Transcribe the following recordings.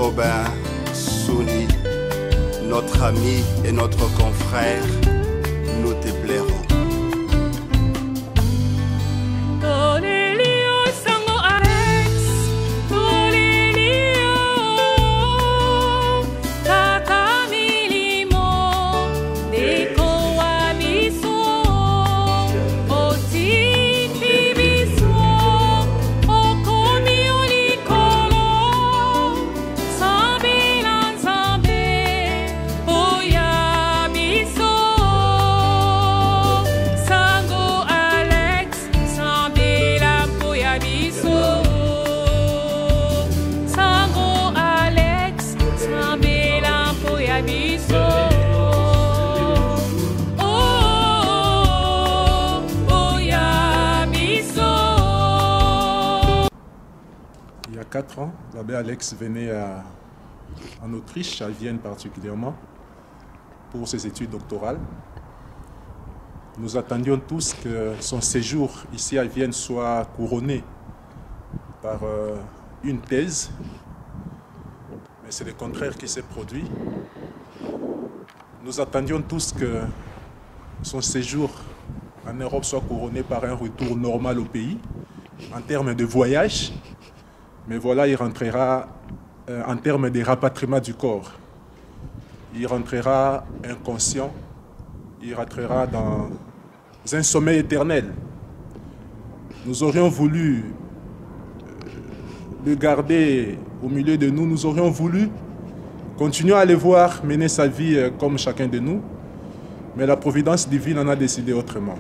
Aubin Souni, notre ami et notre confrère, nous te plairons. Il y a 4 ans, l'abbé Alex venait en Autriche, à Vienne particulièrement, pour ses études doctorales. Nous attendions tous que son séjour ici à Vienne soit couronné par une thèse, mais c'est le contraire qui s'est produit. Nous attendions tous que son séjour en Europe soit couronné par un retour normal au pays, en termes de voyage. Mais voilà, il rentrera en termes de rapatriement du corps. Il rentrera inconscient, il rentrera dans un sommeil éternel. Nous aurions voulu le garder au milieu de nous, nous aurions voulu continuer à le voir mener sa vie comme chacun de nous, mais la providence divine en a décidé autrement.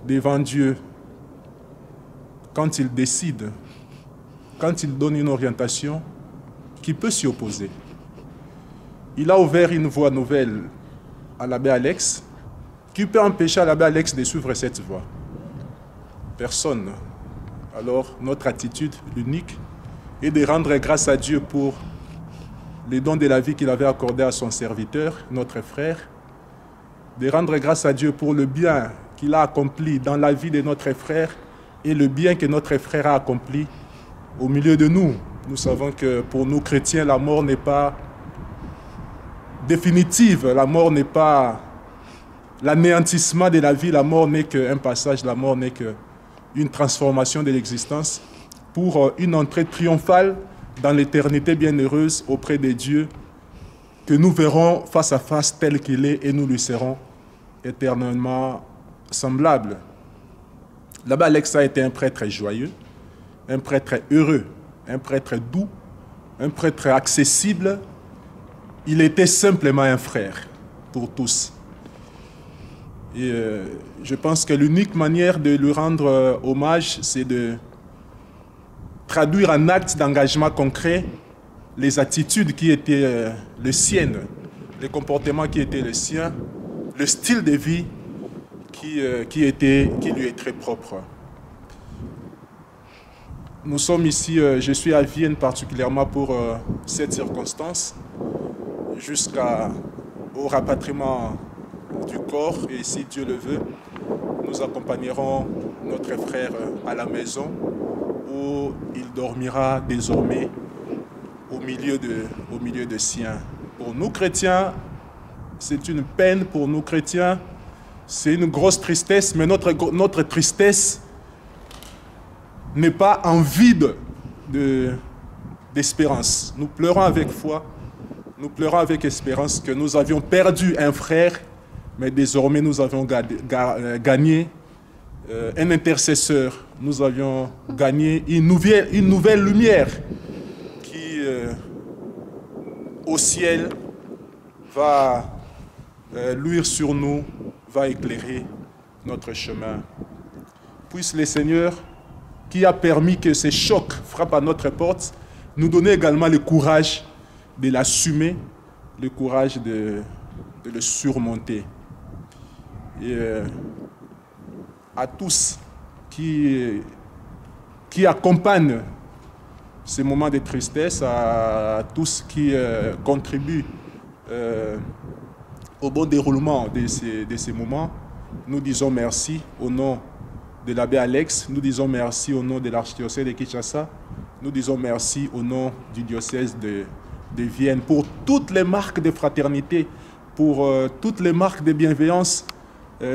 Devant Dieu, quand il décide, quand il donne une orientation, qui peut s'y opposer? Il a ouvert une voie nouvelle à l'abbé Alex. Qui peut empêcher l'abbé Alex de suivre cette voie? Personne. Alors, notre attitude unique est de rendre grâce à Dieu pour les dons de la vie qu'il avait accordé à son serviteur, notre frère, de rendre grâce à Dieu pour le bien qu'il a accompli dans la vie de notre frère et le bien que notre frère a accompli au milieu de nous. Nous savons que pour nous chrétiens, la mort n'est pas définitive, la mort n'est pas l'anéantissement de la vie, la mort n'est qu'un passage, la mort n'est qu'une transformation de l'existence pour une entrée triomphale dans l'éternité bienheureuse auprès de Dieu que nous verrons face à face tel qu'il est et nous lui serons éternellement semblables. L'abbé Alex a été un prêtre joyeux, un prêtre heureux, un prêtre doux, un prêtre accessible. Il était simplement un frère pour tous. Et je pense que l'unique manière de lui rendre hommage, c'est de traduire en actes d'engagement concret les attitudes qui étaient les siennes, les comportements qui étaient les siens, le style de vie qui lui est très propre. Nous sommes ici, je suis à Vienne particulièrement pour cette circonstance, jusqu'au rapatriement du corps, et si Dieu le veut, nous accompagnerons notre frère à la maison où il dormira désormais au milieu de siens. Pour nous chrétiens, c'est une peine, pour nous chrétiens, c'est une grosse tristesse, mais notre tristesse n'est pas en vide d'espérance. Nous pleurons avec foi, nous pleurons avec espérance que nous avions perdu un frère, mais désormais nous avons gagné un intercesseur. Nous avions gagné une nouvelle lumière qui, au ciel, va luire sur nous, va éclairer notre chemin. Puisse le Seigneur, qui a permis que ces chocs frappent à notre porte, nous donner également le courage de l'assumer, le courage de le surmonter. Et à tous qui accompagnent ces moments de tristesse, à tous qui contribuent au bon déroulement de ces moments, nous disons merci au nom de l'abbé Alex, nous disons merci au nom de l'archidiocèse de Kinshasa, Nous disons merci au nom du diocèse de Vienne pour toutes les marques de fraternité, pour toutes les marques de bienveillance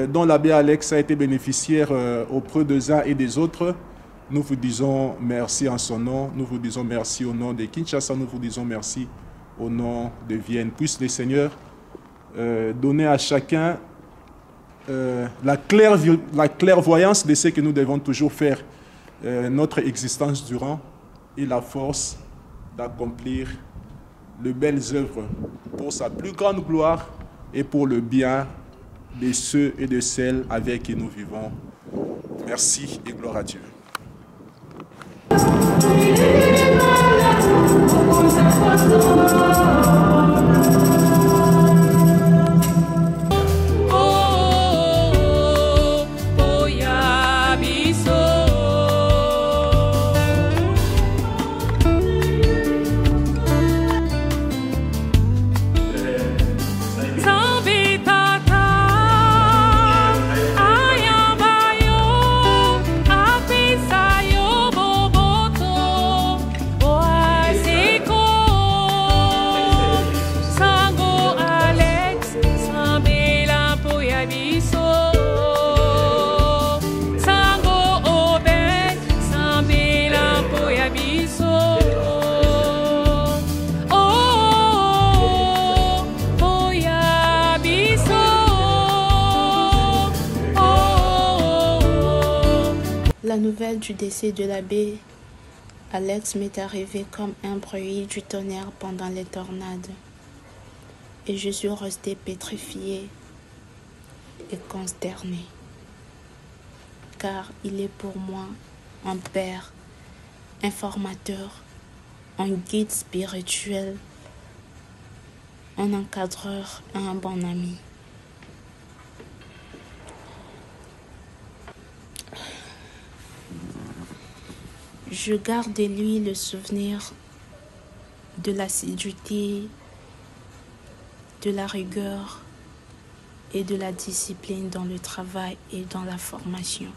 dont l'abbé Alex a été bénéficiaire auprès des uns et des autres. Nous vous disons merci en son nom, nous vous disons merci au nom de Kinshasa, nous vous disons merci au nom de Vienne. Puisse le Seigneur donner à chacun la clairvoyance de ce que nous devons toujours faire notre existence durant et la force d'accomplir de belles œuvres pour sa plus grande gloire et pour le bien de ceux et de celles avec qui nous vivons. Merci et gloire à Dieu. La nouvelle du décès de l'abbé Alex m'est arrivée comme un bruit du tonnerre pendant les tornades. Et je suis restée pétrifiée et consternée. Car il est pour moi un père, un formateur, un guide spirituel, un encadreur et un bon ami. Je garde de lui le souvenir de l'assiduité, de la rigueur et de la discipline dans le travail et dans la formation.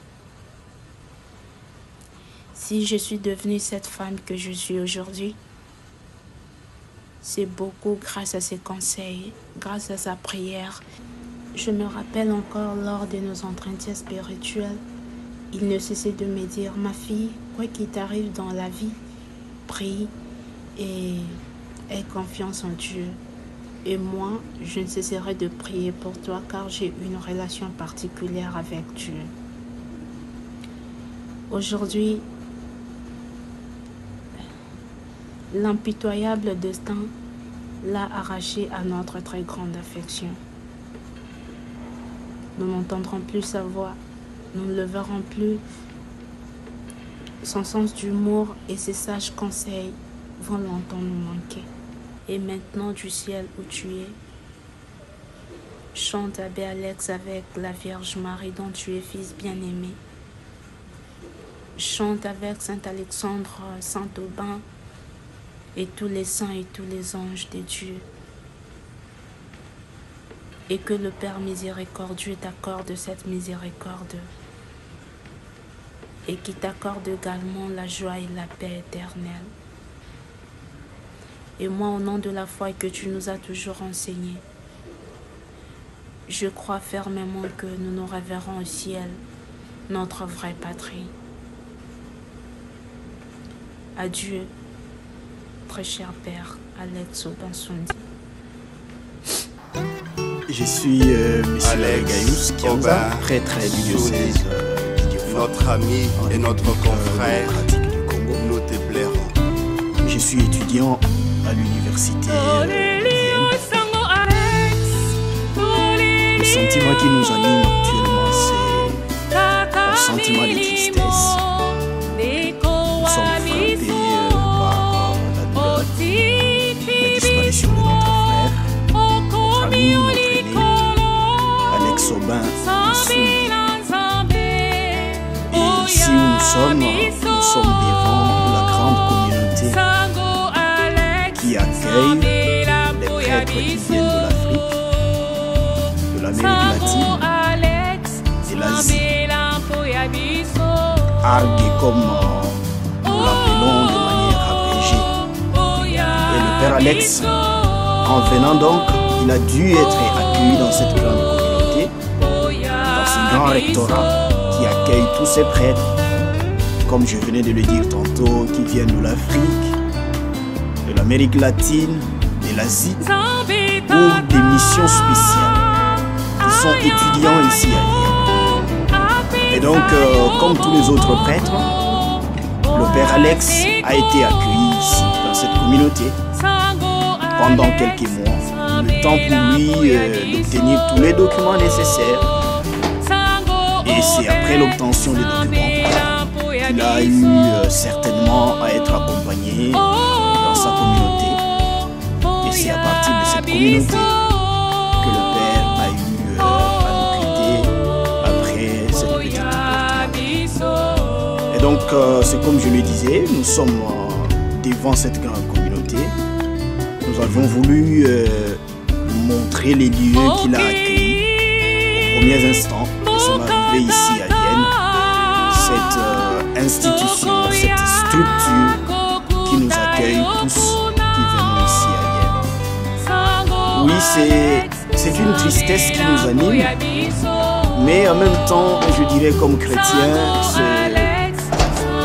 Si je suis devenue cette femme que je suis aujourd'hui, c'est beaucoup grâce à ses conseils, grâce à sa prière. Je me rappelle encore lors de nos entretiens spirituels, il ne cessait de me dire, ma fille, quoi qu'il t'arrive dans la vie, prie et aie confiance en Dieu. Et moi, je ne cesserai de prier pour toi car j'ai une relation particulière avec Dieu. Aujourd'hui, l'impitoyable destin l'a arraché à notre très grande affection. Nous n'entendrons plus sa voix. Nous ne le verrons plus. Son sens d'humour et ses sages conseils vont longtemps nous manquer. Et maintenant, du ciel où tu es, chante Abbé Alex avec la Vierge Marie dont tu es fils bien-aimé. Chante avec Saint Alexandre, Saint Aubin et tous les saints et tous les anges de Dieu. Et que le Père miséricordieux t'accorde cette miséricorde. Et qui t'accorde également la joie et la paix éternelle. Et moi, au nom de la foi que tu nous as toujours enseignée, je crois fermement que nous nous reverrons au ciel, notre vraie patrie. Adieu, très cher Père Alex Obensondi. Je suis Monsieur Gaius Kianza, prêtre du diocèse notre ami et notre confrère, nous te plairons. Je suis étudiant à l'université Vienne. Le sentiment qui nous anime actuellement, c'est un sentiment de tristesse. Nous sommes frappés par la douleur, la disparition de notre frère, notre ami, notre aîné, Alex Aubin. Et ici où nous sommes devant la grande communauté qui accueille les prêtres qui viennent de l'Afrique, de l'Amérique latine, de l'Asie. Argué comme nous l'appelons de manière Père Alex, en venant donc, il a dû être accueilli dans cette grande communauté, dans ce grand rectorat qui accueille tous ces prêtres, comme je venais de le dire tantôt, qui viennent de l'Afrique, de l'Amérique latine, de l'Asie, pour des missions spéciales, qui sont étudiants ici à Vienne. Et donc, comme tous les autres prêtres, le Père Alex a été accueilli ici, dans cette communauté, pendant quelques mois, le temps pour lui d'obtenir tous les documents nécessaires. Et c'est après l'obtention des documents qu'il a eu certainement à être accompagné dans sa communauté. Et c'est à partir de cette communauté que le Père a eu à nous quitter après cette petite opportunité. Et donc, c'est comme je le disais, nous sommes devant cette grande communauté. Nous avions voulu montrer les lieux qu'il a accueillis aux premiers instants de son arrivée ici à Vienne. Cette institution, cette structure qui nous accueille tous qui venons ici à Vienne. Oui, c'est une tristesse qui nous anime, mais en même temps, je dirais comme chrétien, c'est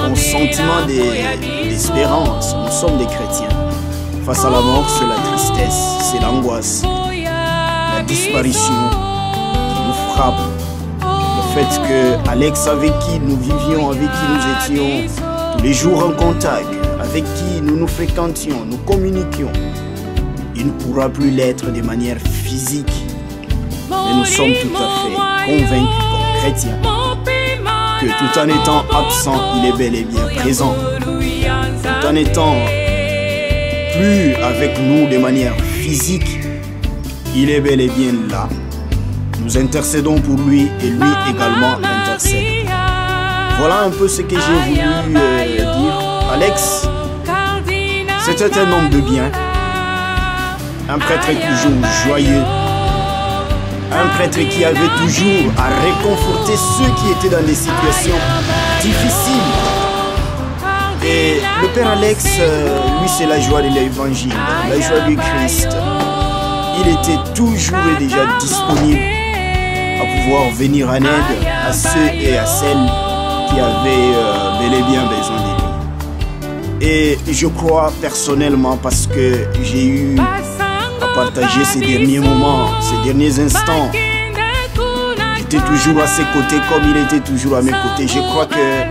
un sentiment d'espérance. Nous sommes des chrétiens. Face à la mort, c'est la tristesse, c'est l'angoisse, la disparition qui nous frappe. Le fait que Alex, avec qui nous vivions, avec qui nous étions tous les jours en contact, avec qui nous nous fréquentions, nous communiquions, il ne pourra plus l'être de manière physique. Mais nous sommes tout à fait convaincus comme chrétiens que tout en étant absent, il est bel et bien présent. Tout en étant plus avec nous de manière physique, il est bel et bien là. Nous intercédons pour lui et lui également intercède. Voilà un peu ce que j'ai voulu dire. Alex, c'était un homme de bien, un prêtre toujours joyeux, un prêtre qui avait toujours à réconforter ceux qui étaient dans des situations difficiles. Et le Père Alex, lui, c'est la joie de l'évangile, la joie du Christ. Il était toujours et déjà disponible à pouvoir venir en aide à ceux et à celles qui avaient bel et bien besoin de lui. Et je crois personnellement, parce que j'ai eu à partager ces derniers moments, ces derniers instants, j'étais toujours à ses côtés comme il était toujours à mes côtés. Je crois que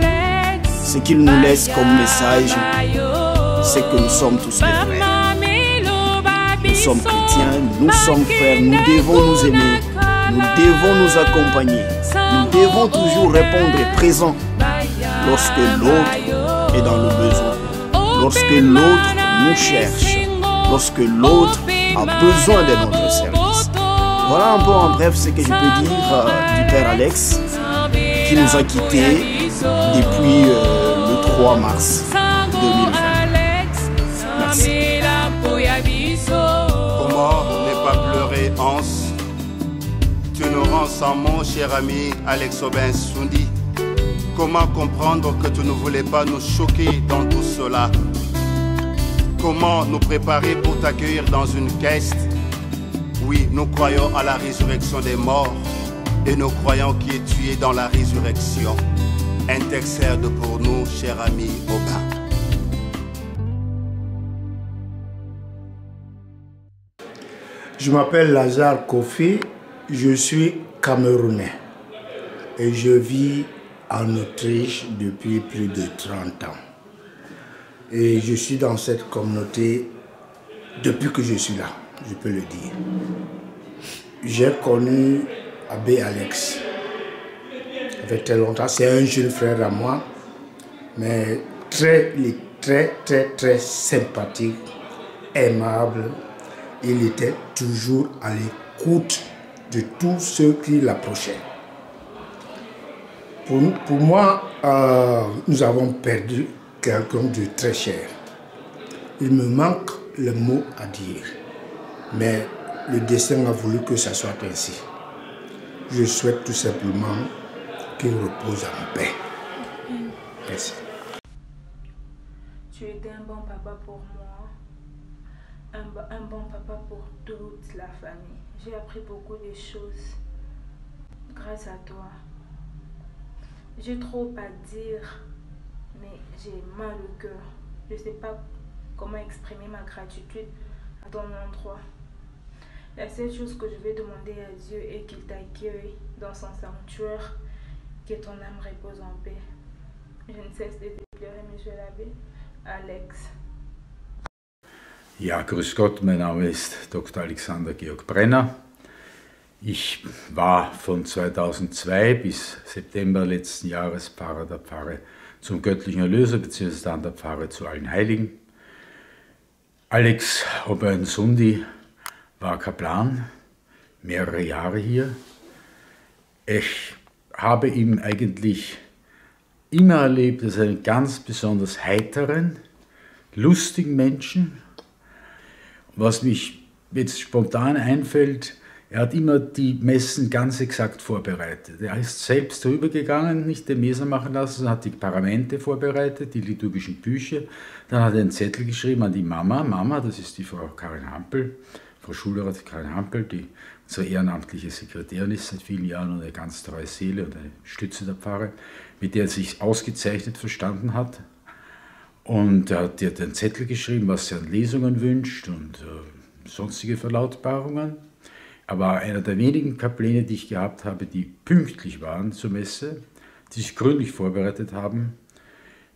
ce qu'il nous laisse comme message, c'est que nous sommes tous des frères. Nous sommes chrétiens, nous sommes frères, nous devons nous aimer, nous devons nous accompagner, nous devons toujours répondre présent lorsque l'autre est dans le besoin, lorsque l'autre nous cherche, lorsque l'autre a besoin de notre service. Voilà un peu en bref ce que je peux dire du Père Alex qui nous a quittés depuis le 3 mars 2020. Merci. Comment ne pas pleurer, Hans? Tu nous rends sans mots, cher ami Alex Aubin Soundi. Comment comprendre que tu ne voulais pas nous choquer dans tout cela? Comment nous préparer pour t'accueillir dans une caisse? Oui, nous croyons à la résurrection des morts et nous croyons qu'il est tué dans la résurrection. Intercède pour nous, cher ami Aubin. Je m'appelle Lazare Kofi, je suis camerounais et je vis en Autriche depuis plus de 30 ans. Et je suis dans cette communauté depuis que je suis là, je peux le dire. J'ai connu Abbé Alex. Ça fait très longtemps, c'est un jeune frère à moi, mais très sympathique, aimable. Il était toujours à l'écoute de tous ceux qui l'approchaient. Pour moi, nous avons perdu quelqu'un de très cher. Il me manque le mot à dire, mais le destin a voulu que ça soit ainsi. Je souhaite tout simplement qu'il repose en paix. Merci. Tu étais un bon papa pour moi. un bon papa pour toute la famille. J'ai appris beaucoup de choses grâce à toi. J'ai trop à dire, mais j'ai mal au cœur. Je ne sais pas comment exprimer ma gratitude à ton endroit. La seule chose que je vais demander à Dieu est qu'il t'accueille dans son sanctuaire, que ton âme repose en paix. Je ne cesse de déplorer, Monsieur l'abbé. Alex. Ja, grüß Gott, mein Name ist Dr. Alexander Georg Brenner. Ich war von 2002 bis September letzten Jahres Pfarrer der Pfarre zum Göttlichen Erlöser, beziehungsweise dann der Pfarre zu allen Heiligen. Alex Obensundi war Kaplan, mehrere Jahre hier. Ich habe ihn eigentlich immer erlebt als einen ganz besonders heiteren, lustigen Menschen. Was mich jetzt spontan einfällt, er hat immer die Messen ganz exakt vorbereitet. Er ist selbst rübergegangen, nicht den Meser machen lassen, sondern hat die Paramente vorbereitet, die liturgischen Bücher. Dann hat er einen Zettel geschrieben an die Mama. Mama, das ist die Frau Karin Hampel, Frau Schulrat Karin Hampel, die unsere ehrenamtliche Sekretärin ist seit vielen Jahren und eine ganz treue Seele und eine Stütze der Pfarre, mit der er sich ausgezeichnet verstanden hat. Und er hat einen Zettel geschrieben, was er an Lesungen wünscht und sonstige Verlautbarungen. Er war einer der wenigen Kapläne, die ich gehabt habe, die pünktlich waren zur Messe, die sich gründlich vorbereitet haben.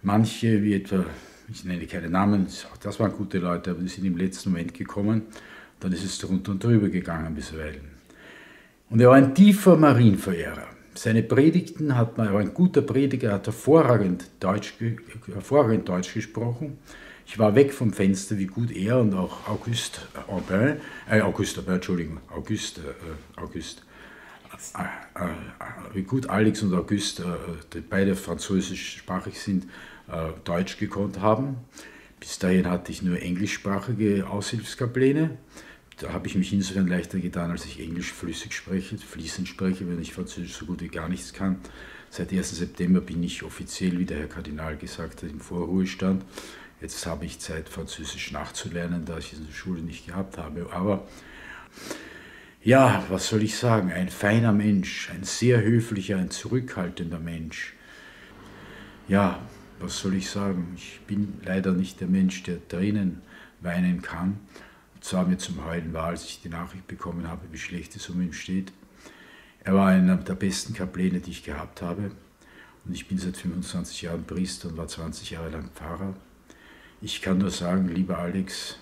Manche, wie etwa, ich nenne keine Namen, auch das waren gute Leute, aber die sind im letzten Moment gekommen. Dann ist es drunter und drüber gegangen bisweilen. Und er war ein tiefer Marienverehrer. Seine Predigten er war ein guter Prediger, er hat hervorragend Deutsch gesprochen. Ich war weg vom Fenster, wie gut er und auch wie gut Alex und Auguste, die beide französischsprachig sind, Deutsch gekonnt haben. Bis dahin hatte ich nur englischsprachige Aushilfskapläne. Da habe ich mich insofern leichter getan, als ich Englisch flüssig spreche, fließend spreche, wenn ich Französisch so gut wie gar nichts kann. Seit 1. September bin ich offiziell, wie der Herr Kardinal gesagt hat, im Vorruhestand. Jetzt habe ich Zeit, Französisch nachzulernen, da ich es in der Schule nicht gehabt habe. Aber ja, was soll ich sagen? Ein feiner Mensch, ein sehr höflicher, ein zurückhaltender Mensch. Ja, was soll ich sagen? Ich bin leider nicht der Mensch, der Tränen weinen kann. Zwar mir zum Heulen war, als ich die Nachricht bekommen habe, wie schlecht es um ihn steht. Er war einer der besten Kapläne, die ich gehabt habe. Und ich bin seit 25 Jahren Priester und war 20 Jahre lang Pfarrer. Ich kann nur sagen, lieber Alex,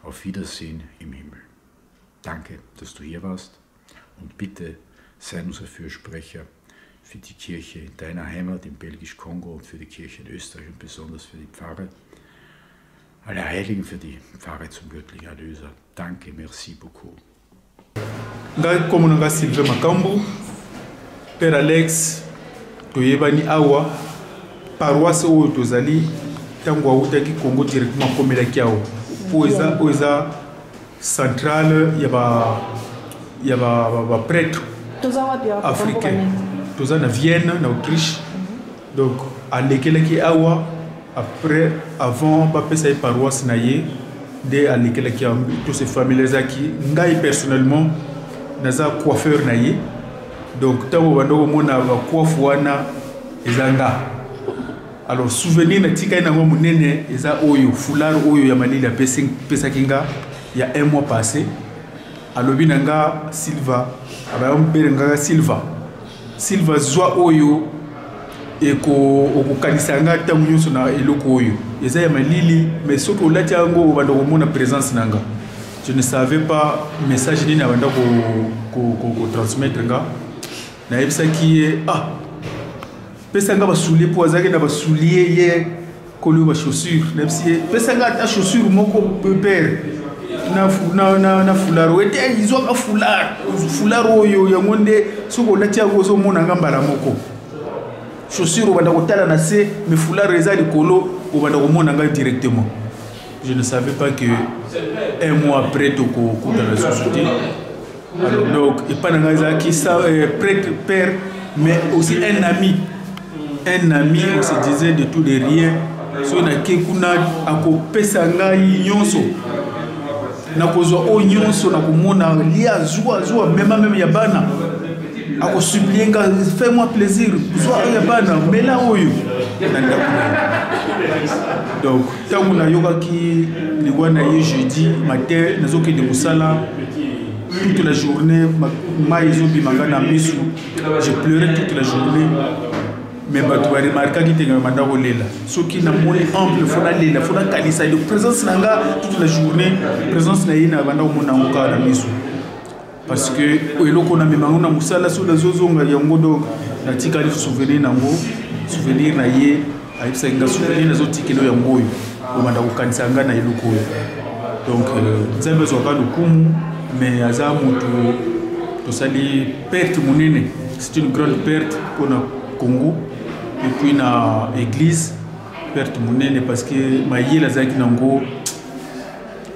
auf Wiedersehen im Himmel. Danke, dass du hier warst. Und bitte sei unser Fürsprecher für die Kirche in deiner Heimat, in Belgisch-Kongo und für die Kirche in Österreich und besonders für die Pfarre. Alle Heiligen für die Pfarre zum Göttlichen Erlöser. Danke, merci beaucoup. Ngai komo nga Sylvain Makambo, Père Alex, toyebani awa, paroisse oyo tozali, tango autaki Congo directement komelaki awa. Oza centrale ya ba prêtre africain. Toza na Vienne, na Autriche. Donc alekelaki awa. Après, avant, je paroisse naye, de alekelaki tous ces familiers qui, ngai personnellement, naza coiffeur naye. Donc, tant que vous mona coiffe wana ezanga. Alors, souvenir na tika na mo munene eza oyo foulard oyo ya malili pesa kinga il y a un mois passé. Alobi nanga Silva, abayom pere nga Silva. Silva zwa oyo okukanisanga ntango nyonso na eloko oyo eza ya malili mais soki olati yango obanda komona présence nanga. Je ne savais pas message nini abanda kotransmettre nga nayebisaki ye pesa nga basoulier mpo azalaki na basoulier ye koloyo bachaussure nayebisi ye pesa nga ata chaussure moko pepere na foulard oyo ete izwaka foulard oyo yango nde soki olati yango ozomonanga mbala moko chaussures au bandakotala na se mais foulard reza likolo au bandakomonanga directement. Je ne savais pas que un mois après tout dans la société. Alors donc et pas dans qui ça prêtre père mais aussi un ami on se disait de tout et rien so na ke kuna akopesa ngai nyonso nakozwa oyo nyonso nakomona lia zwa même ya bana akosuplie nga fais-moi plaisir zwa oyo ya bana mela oyo na ndako donc ntango nayokaki liwa na ye jeudi matin nazokende kosala toute la journée mai ezobimanga na misu je pleurais toute la journée mais bato baremarkaki te nga manda kolela soki namoni ample fona lela fona kanisa de présence na nga toute la journée présence na ye na banda komona yango kaka na misu parce que eloko na memango na mosala so nazozonga yango donc natikali souvenir nango souvenir na ye ayebisaki nga souvenir nazotikela yango oyo obanda kokanisa nga na eloko oyo donc nzambe azwaka lokumu mais aza moto tosali perte monene c'est une grande perte pour na Congo et puis na église perte monene parce que mayele azalaki nango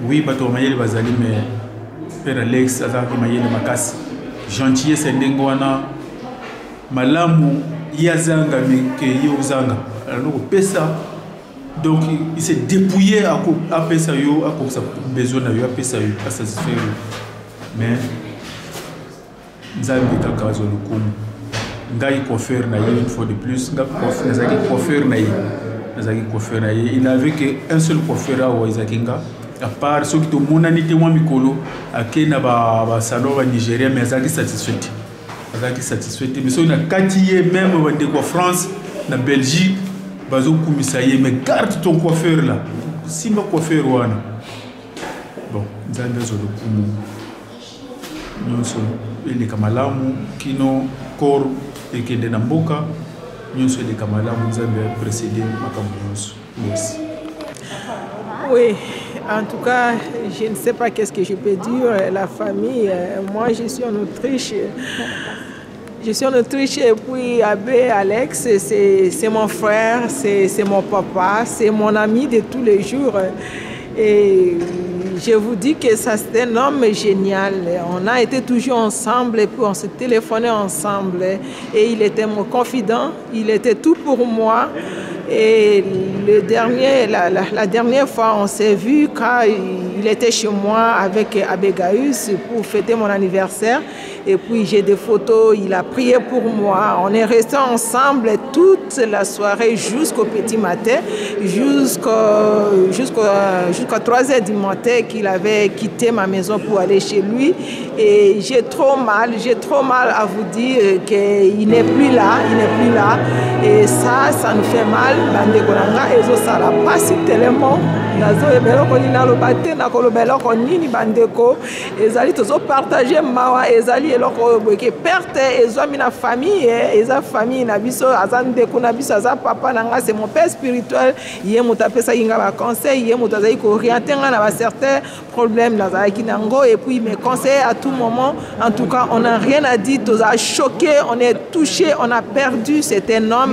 oui bato mayele bazali mais Père Alex azalaki mayele makasi gentillesse ndenge wana malamu yazanga meke yozanga alors pesa donc il s'est dépouillé à pesa yo à sa besoin yo à pesa yo à satisfaire mais nzambe kaka zo lokumu ngai coiffeur na ye une fois de plus nga coiffeur na ye il n'avait qu'un seul coiffeur à Waizakinga à part ceux qui te monani te moi mikolo ake na ba salon ba Nigeria mais azaki satisfait mais so na katiye même bande ko France na Belgique bazo kumisa ye mais garde ton coiffeur là simba coiffeur wana bon nzambe zo lokumu nyonso ele kamalamu kino kor ekende na mboka nyonso ele kamalamu nzambe précédé makambo nyonso merci. Oui, en tout cas, je ne sais pas qu'est-ce que je peux dire. La famille, moi je suis en Autriche. Je suis en Autriche et puis Abbé Alex, c'est mon frère, c'est mon papa, c'est mon ami de tous les jours. Et je vous dis que ça c'est un homme génial. On a été toujours ensemble et puis on se téléphonait ensemble. Et il était mon confident, il était tout pour moi. Et la dernière fois, on s'est vu quand il était chez moi avec Abbé Gaius pour fêter mon anniversaire. Et puis j'ai des photos, il a prié pour moi. On est restés ensemble toute la soirée jusqu'au petit matin, jusqu'à 3h du matin qu'il avait quitté ma maison pour aller chez lui. Et j'ai trop mal à vous dire qu'il n'est plus là, Et ça nous fait mal. Bandekolanga ezo sala pasi tellement. Nazo ebeloko ni nalobate na kolobeloko nini bandeko. Ezali tozo partager mawa ezali eloko boke perte ezwami na famille, eza famille na biso azande kuna biso aza papa nanga c'est mon père spirituel. Ye mutapesa inga ba conseil, ye mutazai ko orienter nga na ba certains problèmes na zaki nango et puis mes conseils à tout moment. En tout cas, on n'a rien à dire, toza choqué, on est touché, on a perdu. C'est un homme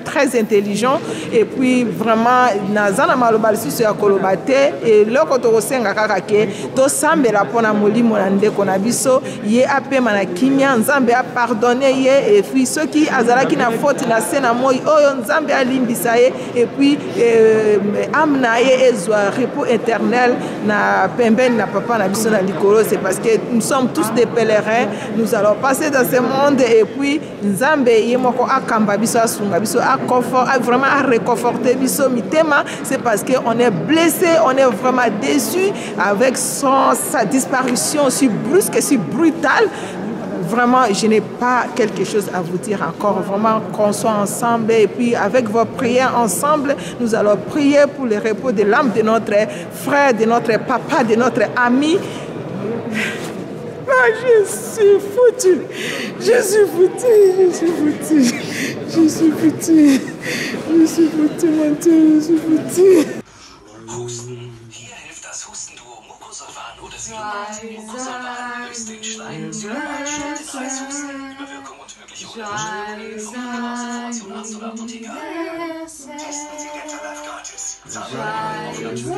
très intelligent et puis vraiment nazana malobal sur ya kolobate et loko to senga kakake to sambela pona molimo na ndeko na biso ye apema na kimia nzambe a pardonner ye et puis ceux qui azalaki na faute na sena moi oyo nzambe alimbisa ye et puis amna ye ezwa repos éternel na pembeni na papa na biso na likolo. C'est parce que nous sommes tous des pèlerins, nous allons passer dans ce monde et puis nzambe ye moko akamba biso asunga biso a vraiment à réconforter biso mitema. C'est parce que on est blessé, on est vraiment déçu avec sa disparition si brusque et si brutale. Vraiment, je n'ai pas quelque chose à vous dire encore. Vraiment, qu'on soit ensemble et puis avec vos prières ensemble, nous allons prier pour le repos de l'âme de notre frère, de notre papa, de notre ami. Ah, je suis foutu, mon Dieu, je suis foutu. Husten. Hier hilft das Hustenduo Mucosolvan oder Silomat. Mucosolvan löst den Schleim, Silomat stoppt den Reizhusten. Überwirkung und mögliche Untersuchungen kommen aus Information Arzt oder Apotheker. Testen Sie den Verlauf gratis. Zahlen auf natürlich.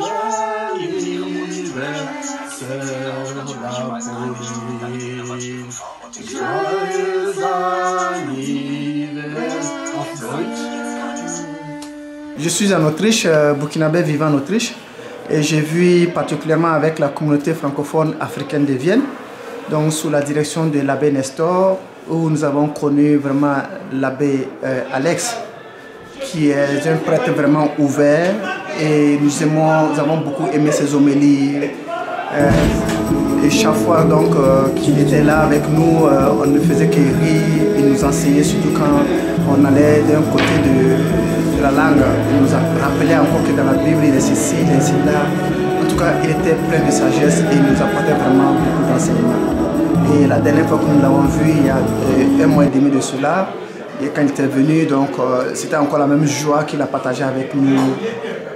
Geben Sie Ihre Mund. Je suis en Autriche, burkinabé vivant en Autriche. Et j'ai vu particulièrement avec la communauté francophone africaine de Vienne, donc sous la direction de l'abbé Nestor, où nous avons connu vraiment l'abbé Alex, qui est un prêtre vraiment ouvert, et nous avons beaucoup aimé ses homélies. Et chaque fois donc qu'il était là avec nous, on ne faisait que rire, il nous enseignait, surtout quand on allait d'un côté de la langue. Il nous rappelait encore que dans la Bible il est ceci, il est cela. En tout cas, il était plein de sagesse et il nous apportait vraiment beaucoup d'enseignements. Et la dernière fois que nous l'avons vu, il y a 1 mois et demi de cela, et quand il était venu, donc c'était encore la même joie qu'il a partagée avec nous.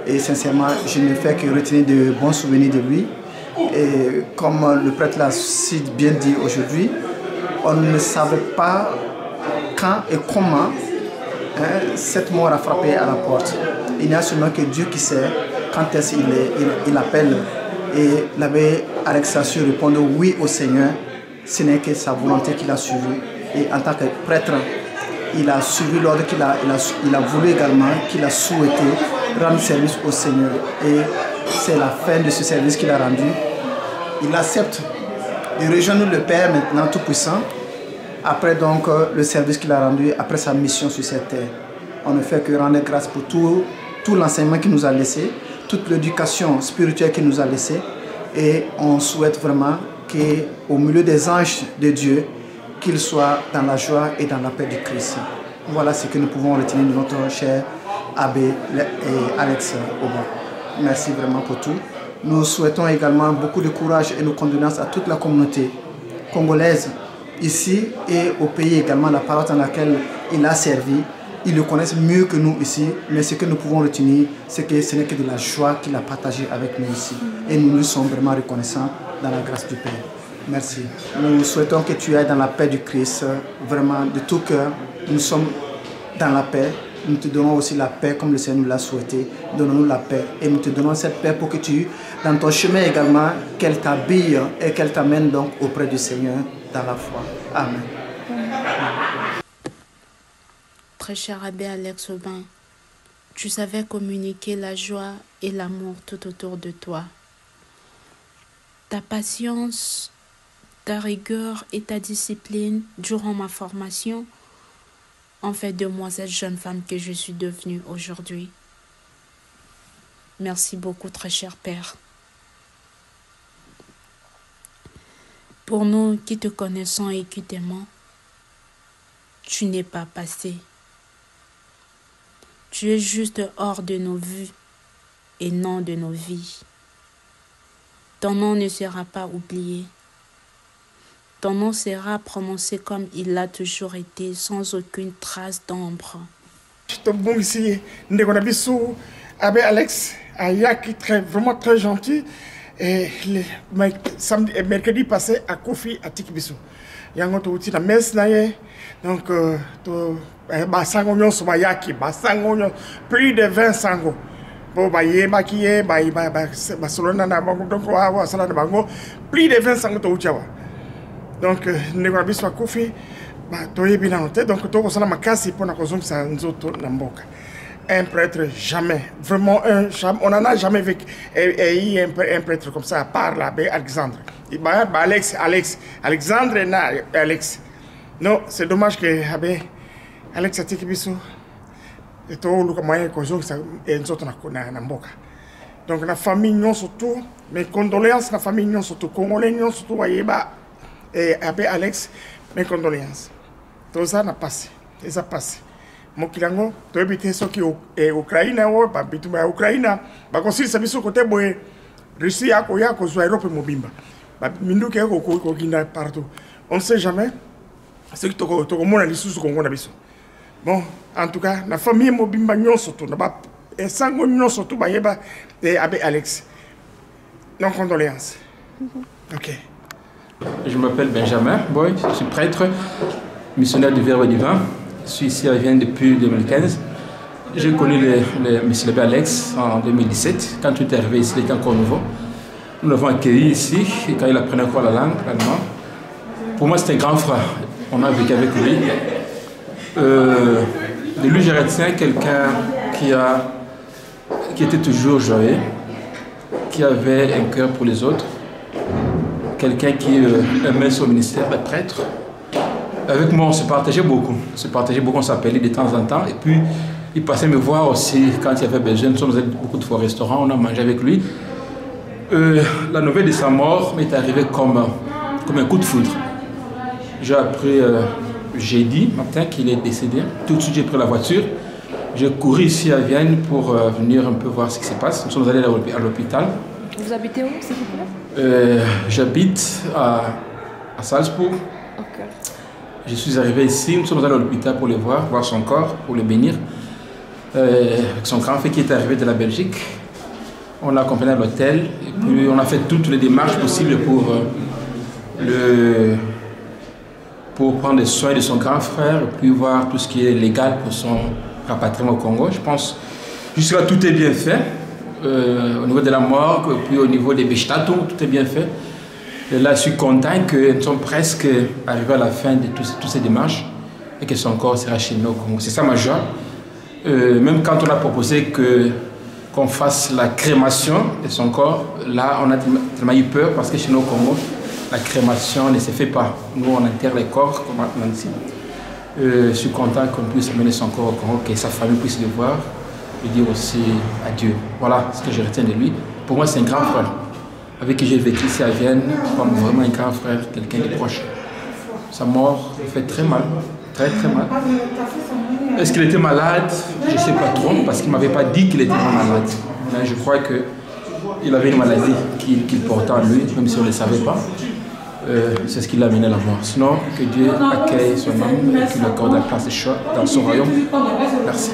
Et sincèrement, je ne fais que retenir de bons souvenirs de lui. Et comme le prêtre l'a si bien dit aujourd'hui, on ne savait pas quand et comment cette mort a frappé à la porte. Il n'y a seulement que Dieu qui sait quand est-ce qu'il appelle. Et l'abbé Alex a su répondre oui au Seigneur. Ce n'est que sa volonté qu'il a suivie. Et en tant que prêtre, il a suivi l'ordre qu'il a voulu également, qu'il a souhaité rendre service au Seigneur. Et c'est la fin de ce service qu'il a rendu. Il accepte de rejoindre le Père maintenant Tout-Puissant, après donc le service qu'il a rendu, après sa mission sur cette terre. On ne fait que rendre grâce pour tout l'enseignement qu'il nous a laissé, toute l'éducation spirituelle qu'il nous a laissée. Et on souhaite vraiment qu'au milieu des anges de Dieu, qu'il soit dans la joie et dans la paix du Christ. Voilà ce que nous pouvons retenir de notre cher abbé Alex Oba. Merci vraiment pour tout. Nous souhaitons également beaucoup de courage et nos condoléances à toute la communauté congolaise ici et au pays également, la paroisse dans laquelle il a servi. Ils le connaissent mieux que nous ici, mais ce que nous pouvons retenir, c'est que ce n'est que de la joie qu'il a partagée avec nous ici. Et nous nous sommes vraiment reconnaissants dans la grâce du Père. Merci. Nous souhaitons que tu ailles dans la paix du Christ, vraiment de tout cœur. Nous sommes dans la paix. Nous te donnons aussi la paix comme le Seigneur nous l'a souhaité. Donnons-nous la paix. Et nous te donnons cette paix pour que tu, dans ton chemin également, qu'elle t'habille et qu'elle t'amène donc auprès du Seigneur dans la foi. Amen. Très cher abbé Alex Aubin, tu savais communiquer la joie et l'amour tout autour de toi. Ta patience, ta rigueur et ta discipline durant ma formation ont fait de moi cette jeune femme que je suis devenue aujourd'hui. Merci beaucoup, très cher Père. Pour nous qui te connaissons et qui t'aimons, tu n'es pas passé. Tu es juste hors de nos vues et non de nos vies. Ton nom ne sera pas oublié. Ton nom sera prononcé comme il l'a toujours été, sans aucune trace d'ombre. Bon ici, Ndegonabisu, Abbé Alex, Ayaki, vraiment très gentil. Et samedi et mercredi passé à Kofi à Tikibisu. Yango to uti na messe na ye. Donc basango nyonso bayaki, basango nyonso plus de 20 sango. Bon baye makiye, ba solona na bango donc wa sala na bango plus de 20 sango to uti wa. Donc Ndegonabisu à Kofi ba to yebi na note donc to ko sala makasi pona ko zomsa nzoto na mboka. Un prêtre, jamais. Vraiment, on n'en a jamais vécu un prêtre comme ça, à part l'abbé Alexandre. Alexandre et Alex. Non, c'est dommage que l'abbé Alex a été kibiso. Et tout le moyen que j'ai et nous autres na mboka. Donc la famille non surtout, mes condoléances la famille non surtout, congolais non surtout, et l'abbé Alex, mes condoléances. Tout ça n'a passé, ça a passé. Mokilango to ebite soki Ukraine wo ba bituma Ukraine ba konsisa biso côté boye Russie yako zo Europe mobimba ba minduke ko kinda partout on sait jamais ce que to mona lisusu ko ngona biso bon en tout cas la famille mobimba nyonso to na ba esango nyonso to ba yeba abbé Alex non condoléances. OK. Je m'appelle Benjamin Boy, je suis prêtre missionnaire du Verbe divin. Je suis ici à Vienne depuis 2015. J'ai connu M. l'abbé Alex en 2017. Quand il est arrivé ici, il était encore nouveau. Nous l'avons accueilli ici, et quand il apprenait encore la langue, l'allemand. Pour moi, c'était un grand frère. On a vécu avec lui. De lui, je retiens quelqu'un qui était toujours joyeux, qui avait un cœur pour les autres, quelqu'un qui aimait son ministère de prêtre. Avec moi, on se partageait beaucoup. On s'appelait de temps en temps. Et puis, il passait me voir aussi quand il y avait besoin. Nous sommes allés beaucoup de fois au restaurant, on a mangé avec lui. La nouvelle de sa mort m'est arrivée comme un coup de foudre. J'ai appris jeudi matin qu'il est décédé. Tout de suite, j'ai pris la voiture. J'ai couru ici à Vienne pour venir un peu voir ce qui se passe. Nous sommes allés à l'hôpital. Vous habitez où, s'il vous plaît? J'habite à Salzbourg. Okay. Je suis arrivé ici, nous sommes allés à l'hôpital pour le voir son corps, pour le bénir. Avec son grand frère qui est arrivé de la Belgique. On l'a accompagné à l'hôtel et puis on a fait toutes les démarches possibles pour prendre soin de son grand frère et puis voir tout ce qui est légal pour son rapatriement au Congo. Je pense jusque-là tout est bien fait. Au niveau de la morgue et puis au niveau des Bestattungen, tout est bien fait. Et là, je suis content que nous sommes presque arrivés à la fin de toutes ces démarches et que son corps sera chez nous au Congo. C'est ça ma joie. Même quand on a proposé qu'on fasse la crémation de son corps, là, on a tellement eu peur parce que chez nous au Congo, la crémation ne se fait pas. Nous, on enterre les corps comme on dit. Je suis content qu'on puisse amener son corps au Congo, que sa famille puisse le voir et dire aussi adieu. Voilà ce que je retiens de lui. Pour moi, c'est un grand frère avec qui j'ai vécu ici à Vienne, comme vraiment un grand frère, quelqu'un de proche. Sa mort me fait très mal, très très mal. Est-ce qu'il était malade? Je ne sais pas trop, parce qu'il ne m'avait pas dit qu'il était malade. Mais je crois qu'il avait une maladie qu'il portait en lui, même si on ne le savait pas. C'est ce qui l'a amené à la mort. Sinon, que Dieu accueille son âme et qu'il accorde la place de choix dans son royaume. Merci.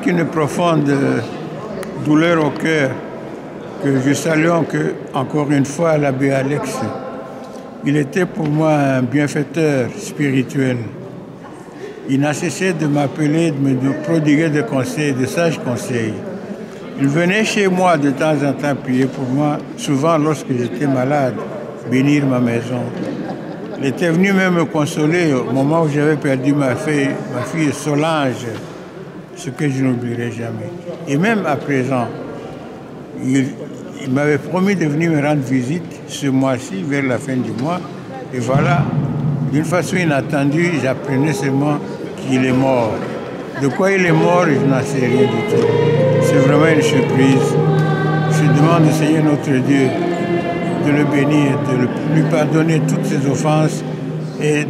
Une profonde douleur au cœur que je salue encore une fois l'abbé Alex. Il était pour moi un bienfaiteur spirituel. Il n'a cessé de m'appeler, de me prodiguer des conseils, de sages conseils. Il venait chez moi de temps en temps prier pour moi, souvent lorsque j'étais malade, bénir ma maison. Il était venu même me consoler au moment où j'avais perdu ma fille Solange, ce que je n'oublierai jamais. Et même à présent, il m'avait promis de venir me rendre visite ce mois-ci, vers la fin du mois. Et voilà, d'une façon inattendue, j'apprenais seulement qu'il est mort. De quoi il est mort, je n'en sais rien du tout. C'est vraiment une surprise. Je demande au Seigneur notre Dieu de le bénir, de lui pardonner toutes ses offenses et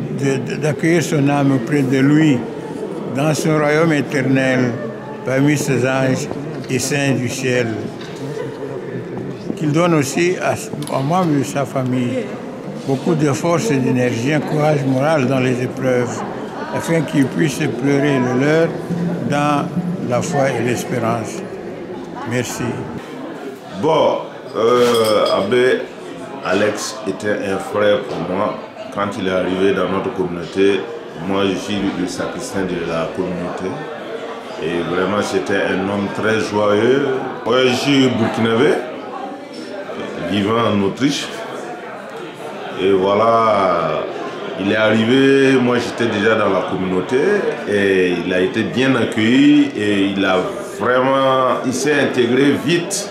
d'accueillir son âme auprès de lui, dans son royaume éternel, parmi ses anges et saints du ciel. Qu'il donne aussi à moi et à sa famille beaucoup de force et d'énergie, un courage moral dans les épreuves, afin qu'ils puissent pleurer le leur dans la foi et l'espérance. Merci. Bon, Abbé Alex était un frère pour moi. Quand il est arrivé dans notre communauté, moi, je suis le sacristain de la communauté et vraiment c'était un homme très joyeux. Moi, je suis burkinabé, vivant en Autriche. Et voilà, il est arrivé, moi j'étais déjà dans la communauté et il a été bien accueilli et il s'est intégré vite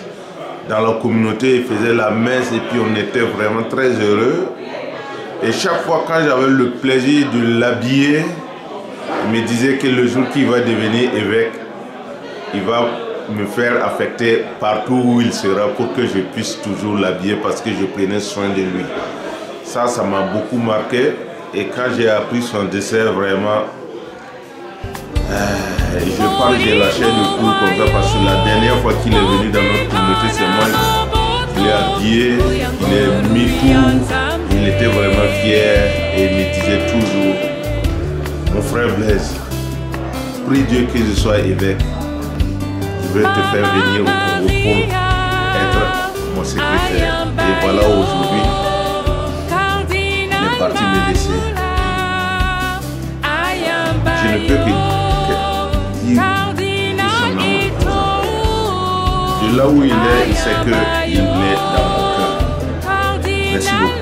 dans la communauté, il faisait la messe et puis on était vraiment très heureux. Et chaque fois quand j'avais le plaisir de l'habiller, il me disait que le jour qu'il va devenir évêque, il va me faire affecter partout où il sera pour que je puisse toujours l'habiller parce que je prenais soin de lui. Ça m'a beaucoup marqué. Et quand j'ai appris son décès, vraiment, je pense que j'ai lâché le coup comme ça parce que la dernière fois qu'il est venu dans notre communauté, c'est moi qui l'ai habillé, il est mis tout. Il était vraiment fier et il me disait toujours, mon frère Blaise, prie Dieu que je sois évêque. Je vais te faire venir au Congo pour être mon secrétaire. Et voilà aujourd'hui, là où il est, il sait qu'il est dans mon cœur. Merci beaucoup.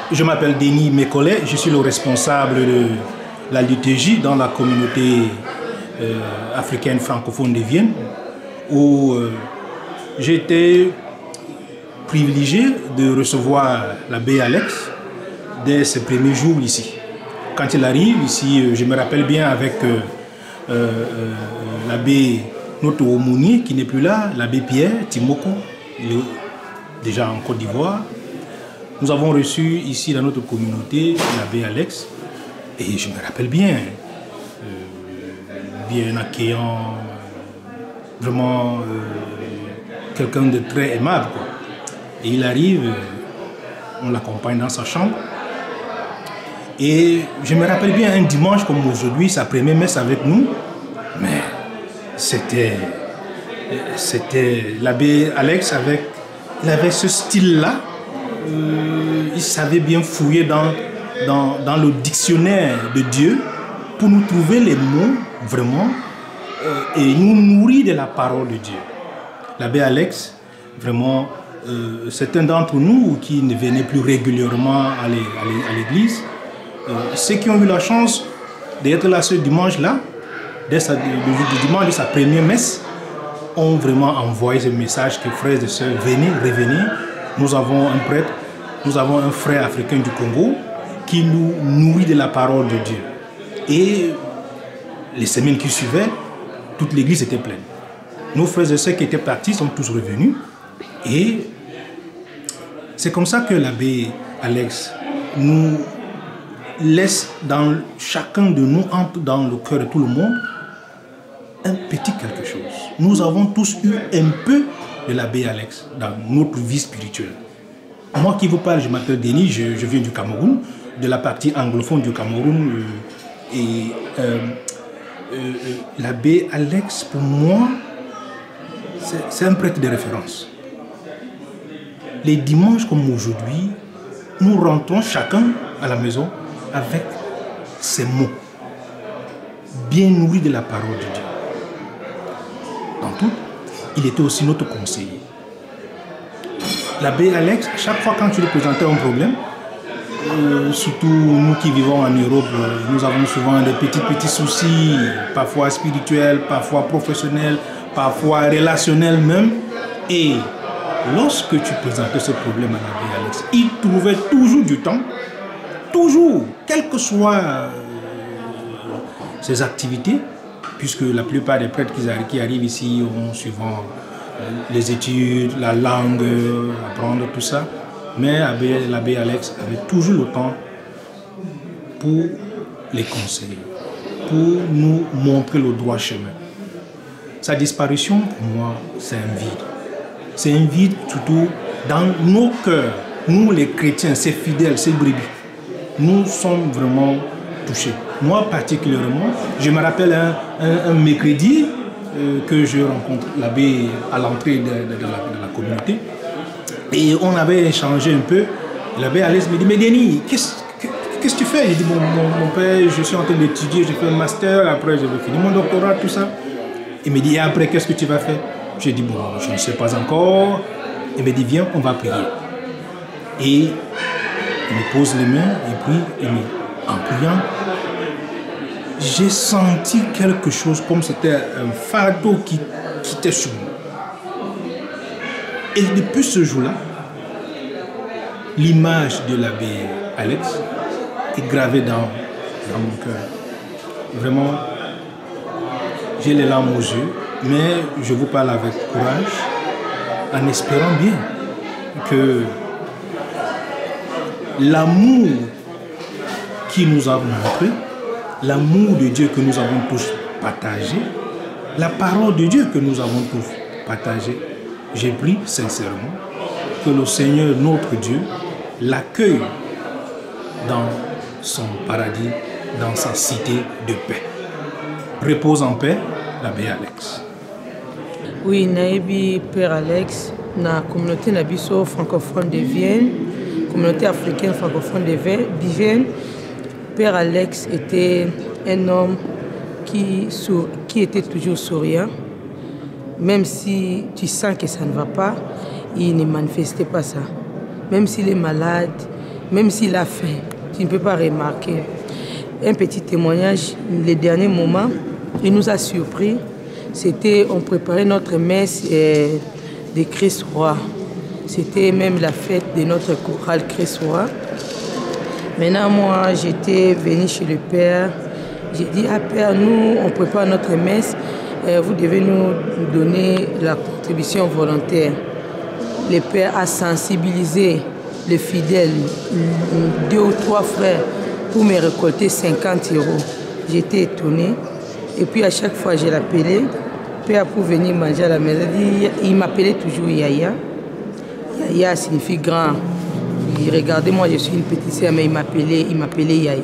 Je m'appelle Denis Mekolet, je suis le responsable de la liturgie dans la communauté africaine francophone de Vienne, où j'ai été privilégié de recevoir l'abbé Alex dès ses premiers jours ici. Quand il arrive ici, je me rappelle bien avec l'abbé, notre aumônier qui n'est plus là, l'abbé Pierre Timoko, il est déjà en Côte d'Ivoire. Nous avons reçu ici dans notre communauté l'abbé Alex, et je me rappelle bien, bien accueillant, vraiment quelqu'un de très aimable, quoi. Et il arrive, on l'accompagne dans sa chambre, et je me rappelle bien un dimanche comme aujourd'hui, sa première messe avec nous, mais c'était l'abbé Alex, il avait ce style-là. Il savait bien fouiller dans le dictionnaire de Dieu pour nous trouver les mots vraiment et nous nourrir de la parole de Dieu. L'abbé Alex, vraiment, c'est un d'entre nous qui ne venait plus régulièrement à l'église. Ceux qui ont eu la chance d'être là ce dimanche-là, le dimanche de sa première messe, ont vraiment envoyé ce message que frères et sœurs, venez, revenez. Nous avons un prêtre, nous avons un frère africain du Congo qui nous nourrit de la parole de Dieu. Et les semaines qui suivaient, toute l'église était pleine. Nos frères et sœurs qui étaient partis sont tous revenus. Et c'est comme ça que l'abbé Alex nous laisse dans chacun de nous, entre dans le cœur de tout le monde, un petit quelque chose. Nous avons tous eu un peu de l'abbé Alex dans notre vie spirituelle. Moi qui vous parle, je m'appelle Denis, je viens du Cameroun, de la partie anglophone du Cameroun. L'abbé Alex, pour moi, c'est un prêtre de référence. Les dimanches comme aujourd'hui, nous rentrons chacun à la maison avec ces mots, bien nourris de la parole de Dieu. Dans tout, il était aussi notre conseiller. L'abbé Alex, chaque fois quand tu lui présentais un problème, surtout nous qui vivons en Europe, nous avons souvent des petits soucis, parfois spirituels, parfois professionnels, parfois relationnels même. Et lorsque tu présentais ce problème à l'abbé Alex, il trouvait toujours du temps, toujours, quelles que soient ses activités, puisque la plupart des prêtres qui arrivent ici ont suivant les études, la langue, apprendre tout ça. Mais l'abbé Alex avait toujours le temps pour les conseiller, pour nous montrer le droit chemin. Sa disparition, pour moi, c'est un vide. C'est un vide surtout dans nos cœurs. Nous, les chrétiens, ces fidèles, ces brebis, nous sommes vraiment touchés. Moi, particulièrement, je me rappelle un mercredi que je rencontre l'abbé à l'entrée de la communauté. Et on avait échangé un peu. L'abbé Alex me dit, mais Denis, qu'est-ce que tu fais? Il dit, mon père, je suis en train d'étudier, j'ai fait un master, après je vais finir mon doctorat, tout ça. Il me dit, et après, qu'est-ce que tu vas faire? J'ai dit, bon, je ne sais pas encore. Il me dit, viens, on va prier. Et il me pose les mains, et puis, en priant, j'ai senti quelque chose comme c'était un fardeau qui était sur moi. Et depuis ce jour-là, l'image de l'abbé Alex est gravée dans mon cœur. Vraiment, j'ai les larmes aux yeux, mais je vous parle avec courage, en espérant bien que l'amour qu'il nous a montré l'amour de Dieu que nous avons tous partagé, la parole de Dieu que nous avons tous partagé. J'ai pris sincèrement que le Seigneur, notre Dieu, l'accueille dans son paradis, dans sa cité de paix. Repose en paix, l'abbé Alex. Oui, Naïbi Père Alex, dans la communauté Nabiso francophone de Vienne, communauté africaine francophone de Vienne, Père Alex était un homme qui était toujours souriant. Même si tu sens que ça ne va pas, il ne manifestait pas ça. Même s'il est malade, même s'il a faim, tu ne peux pas remarquer. Un petit témoignage, les derniers moments, il nous a surpris. C'était, on préparait notre messe de Christ Roi. C'était même la fête de notre chorale Christ Roi. Maintenant, moi, j'étais venu chez le Père. J'ai dit, ah Père, nous, on prépare notre messe. Vous devez nous donner la contribution volontaire. Le Père a sensibilisé les fidèles, 2 ou 3 frères, pour me récolter 50 €. J'étais étonnée. Et puis à chaque fois, je l'appelais. Père, pour venir manger à la maison, il m'appelait toujours Yaya. Yaya signifie grand. Regardez, moi je suis une petite sœur, mais il m'appelait Yaya.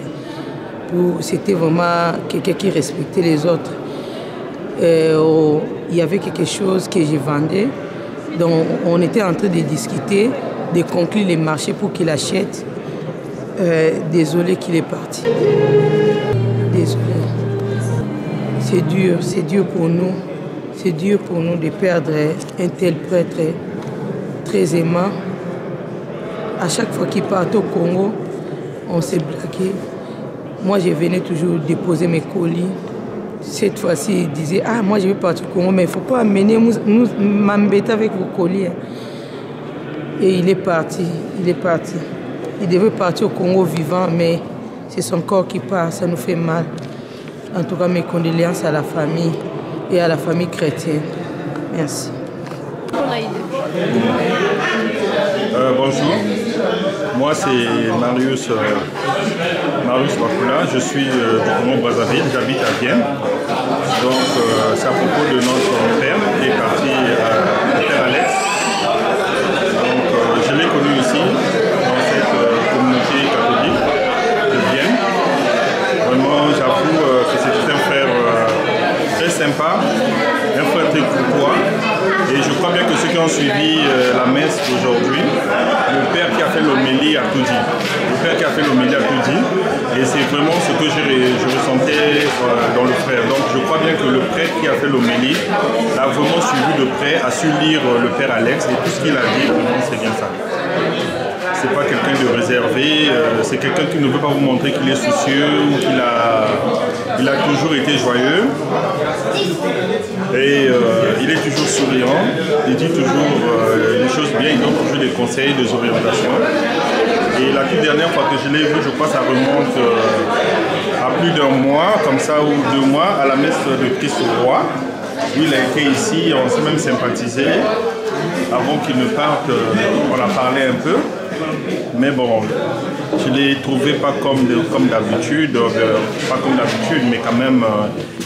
C'était vraiment quelqu'un qui respectait les autres. Il y avait quelque chose que je vendais. Donc on était en train de discuter, de conclure les marchés pour qu'il achète. Désolé qu'il est parti. Désolé. C'est dur pour nous. C'est dur pour nous de perdre un tel prêtre très aimant. À chaque fois qu'il partait au Congo, on s'est blagué. Moi, je venais toujours déposer mes colis. Cette fois-ci, il disait, ah, moi, je vais partir au Congo, mais il ne faut pas amener, m'embêter avec vos colis. Et il est parti. Il devait partir au Congo vivant, mais c'est son corps qui part, ça nous fait mal. En tout cas, mes condoléances à la famille et à la famille chrétienne. Merci. Bonjour, moi c'est Marius Bakula, je suis du Congo-Brazzaville, j'habite à Vienne. Donc c'est à propos de notre père qui est parti, Père Alex. Donc je l'ai connu ici, dans cette communauté catholique de Vienne. Vraiment, j'avoue que c'était un frère très sympa, un frère très courtois. Et je crois bien que ceux qui ont suivi la messe d'aujourd'hui, le père qui a fait l'homélie a tout dit. Le père qui a fait l'homélie a tout dit. Et c'est vraiment ce que je ressentais dans le frère. Donc je crois bien que le prêtre qui a fait l'homélie l'a vraiment suivi de près, a su lire le père Alex. Et tout ce qu'il a dit, vraiment, c'est bien ça. C'est pas quelqu'un de réservé, c'est quelqu'un qui ne veut pas vous montrer qu'il est soucieux ou qu'il a toujours été joyeux. Et il est toujours souriant, il dit toujours les choses bien, il donne toujours des conseils, des orientations. Et la toute dernière fois que je l'ai vu, je crois que ça remonte à plus d'un mois, comme ça, ou 2 mois, à la messe de Christ Roi, où il a été ici, on s'est même sympathisé. Avant qu'il ne parte, on a parlé un peu. Mais bon, je ne l'ai trouvé pas comme d'habitude, pas comme d'habitude, mais quand même,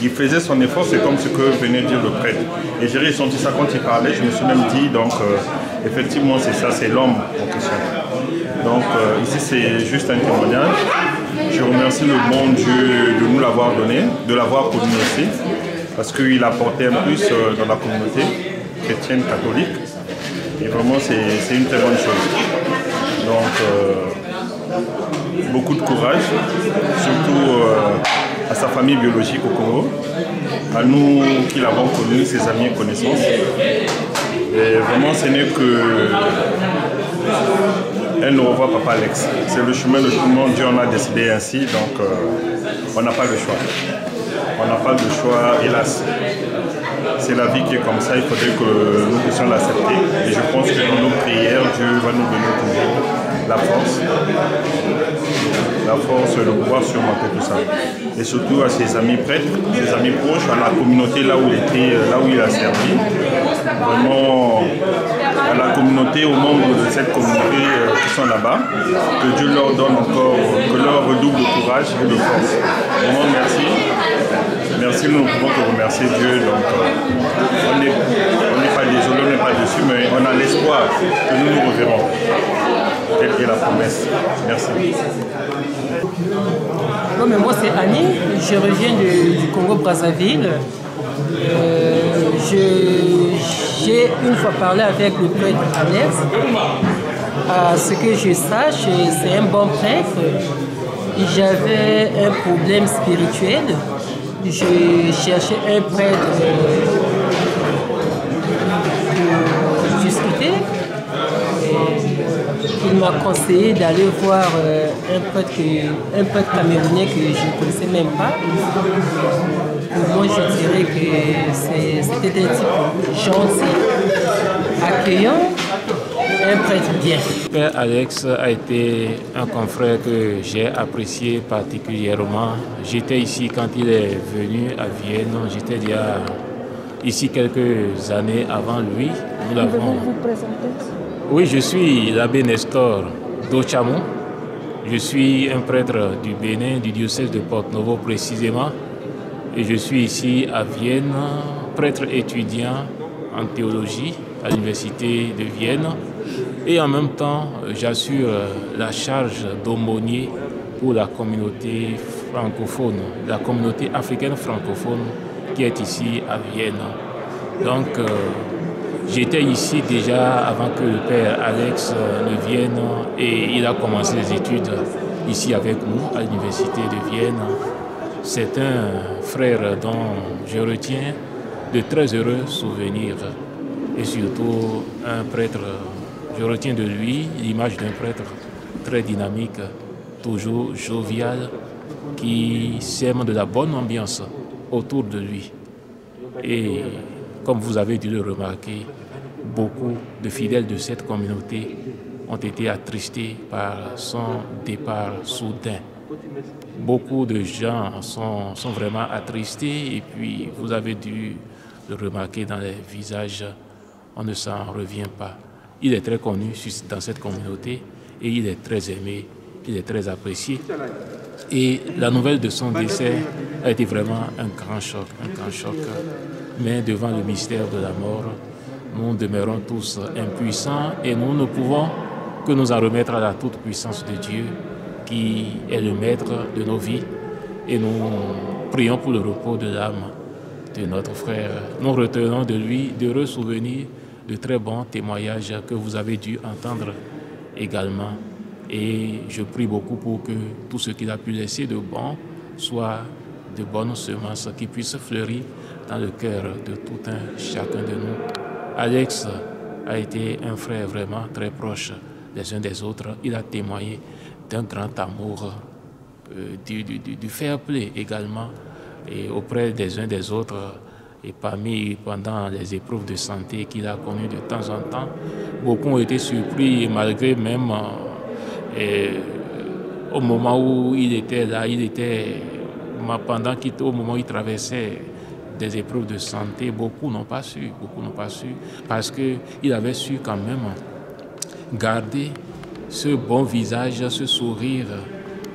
il faisait son effort, c'est comme ce que venait dire le prêtre. Et j'ai ressenti ça quand il parlait, je me suis même dit, donc, effectivement, c'est ça, c'est l'homme en question. Donc, ici, c'est juste un témoignage. Je remercie le bon Dieu de nous l'avoir donné, de l'avoir connu aussi, parce qu'il apportait un plus dans la communauté chrétienne catholique. Et vraiment, c'est une très bonne chose. Donc, beaucoup de courage, surtout à sa famille biologique au Congo, à nous qui l'avons connu, ses amis et connaissances. Et vraiment, ce n'est que elle ne revoit Papa Alex. C'est le chemin de tout le monde, Dieu en a décidé ainsi, donc on n'a pas le choix. On n'a pas le choix, hélas. C'est la vie qui est comme ça, il faudrait que nous puissions l'accepter. Et je pense que dans nos prières, Dieu va nous donner toujours la force de pouvoir surmonter tout ça. Et surtout à ses amis prêtres, ses amis proches, à la communauté là où il était, là où il a servi. Vraiment, à la communauté, aux membres de cette communauté qui sont là-bas. Que Dieu leur donne encore, que leur redouble de courage et de force. Vraiment merci. Merci, nous ne pouvons que remercier Dieu. Donc, on n'est pas désolé, on n'est pas dessus, mais on a l'espoir que nous nous reverrons. Telle est la promesse. Merci. Non, mais moi c'est Annie, je reviens du Congo-Brazzaville. J'ai une fois parlé avec le prêtre Alex. À ce que je sache, c'est un bon prêtre. J'avais un problème spirituel. Je cherchais un prêtre pour discuter. Il m'a conseillé d'aller voir un prêtre camerounais que je ne connaissais même pas. Pour moi, je dirais que c'était un type gentil, accueillant, un prêtre bien. Père Alex a été un confrère que j'ai apprécié particulièrement. J'étais ici quand il est venu à Vienne. J'étais déjà ici quelques années avant lui. Pouvez-vous vous présenter? Oui, je suis l'abbé Nestor d'Ochamon. Je suis un prêtre du Bénin, du diocèse de Porto-Novo précisément. Et je suis ici à Vienne, prêtre étudiant en théologie à l'université de Vienne. Et en même temps, j'assure la charge d'aumônier pour la communauté francophone, la communauté africaine francophone qui est ici à Vienne. Donc, j'étais ici déjà avant que le père Alex ne vienne et il a commencé les études ici avec nous à l'université de Vienne. C'est un frère dont je retiens de très heureux souvenirs et surtout un prêtre, je retiens de lui l'image d'un prêtre très dynamique, toujours jovial, qui sème de la bonne ambiance autour de lui. Et comme vous avez dû le remarquer, beaucoup de fidèles de cette communauté ont été attristés par son départ soudain. Beaucoup de gens sont vraiment attristés et puis vous avez dû le remarquer dans les visages, on ne s'en revient pas. Il est très connu dans cette communauté et il est très aimé, il est très apprécié. Et la nouvelle de son décès a été vraiment un grand choc. Mais devant le mystère de la mort, nous demeurons tous impuissants et nous ne pouvons que nous en remettre à la toute puissance de Dieu qui est le maître de nos vies et nous prions pour le repos de l'âme de notre frère. Nous retenons de lui d'heureux souvenirs, de très bons témoignages que vous avez dû entendre également. Et je prie beaucoup pour que tout ce qu'il a pu laisser de bon soit de bonnes semences qui puissent fleurir dans le cœur de tout un chacun de nous. Alex a été un frère vraiment très proche des uns des autres. Il a témoigné d'un grand amour, du fair play également, et auprès des uns des autres. Et pendant les épreuves de santé qu'il a connues de temps en temps, beaucoup ont été surpris, malgré même au moment où il était là, au moment où il traversait des épreuves de santé, beaucoup n'ont pas su, parce qu'il avait su quand même garder ce bon visage, ce sourire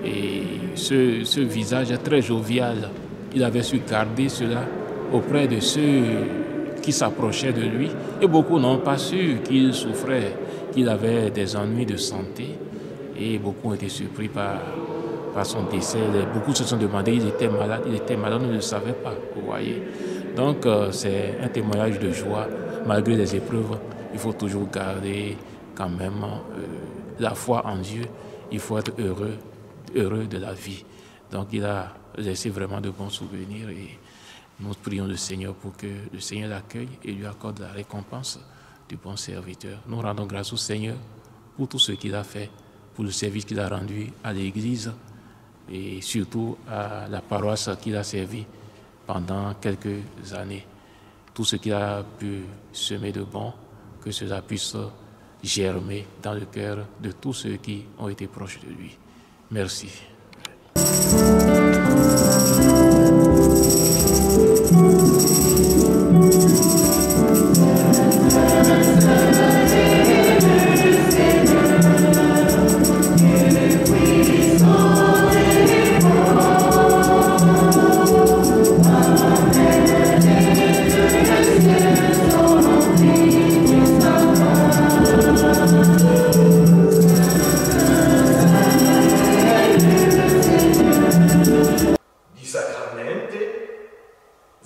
et ce visage très jovial. Il avait su garder cela auprès de ceux qui s'approchaient de lui et beaucoup n'ont pas su qu'il souffrait, qu'il avait des ennuis de santé et beaucoup ont été surpris par son décès. Beaucoup se sont demandé, il était malade, on ne le savait pas, vous voyez. Donc c'est un témoignage de joie, malgré les épreuves, il faut toujours garder quand même la foi en Dieu, il faut être heureux de la vie. Donc il a laissé vraiment de bons souvenirs et nous prions le Seigneur pour que le Seigneur l'accueille et lui accorde la récompense du bon serviteur. Nous rendons grâce au Seigneur pour tout ce qu'il a fait, pour le service qu'il a rendu à l'Église et surtout à la paroisse qu'il a servi pendant quelques années. Tout ce qu'il a pu semer de bon, que cela puisse germer dans le cœur de tous ceux qui ont été proches de lui. Merci.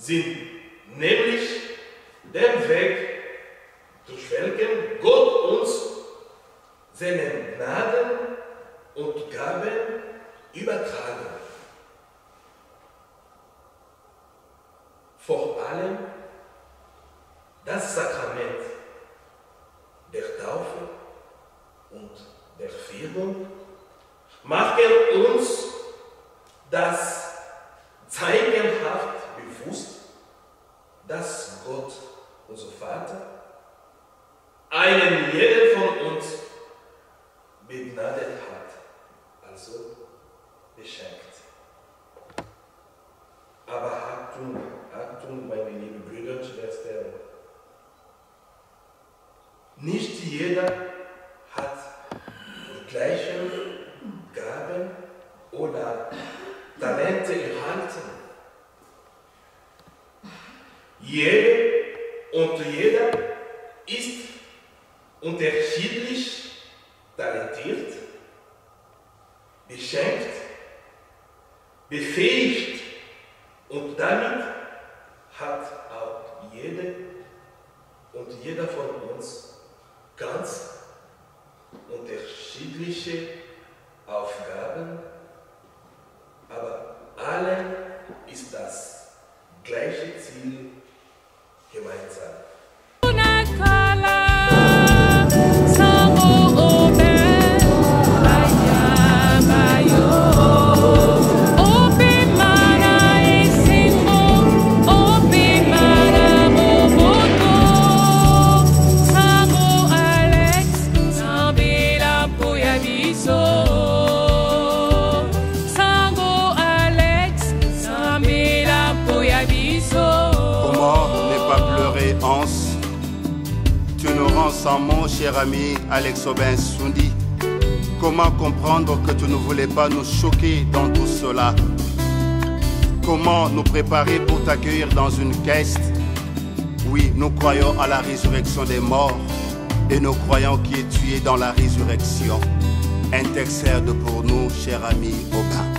sind nämlich der Weg, durch welchen Gott uns seine Gnaden und Gaben übertragen. Vor allem das Sakrament der Taufe und der Firmung machen uns das zeichenhaft bewusst, dass Gott, unser Vater, einen jeden von uns begnadet hat, also beschenkt. Aber Achtung, meine lieben Brüder und Schwestern, nicht jeder hat die gleichen Gaben oder Talente erhalten. Jede und jeder ist unterschiedlich talentiert, beschenkt, befähigt und damit hat auch jede und jeder von uns ganz unterschiedliche Aufgaben, aber allen ist das gleiche Ziel gemeinsam. Tu nous rends sans mots, cher ami Alex Aubin Soundi. Comment comprendre que tu ne voulais pas nous choquer dans tout cela? Comment nous préparer pour t'accueillir dans une caisse? Oui, nous croyons à la résurrection des morts et nous croyons qui est tué dans la résurrection. Intercède pour nous, cher ami Aubin.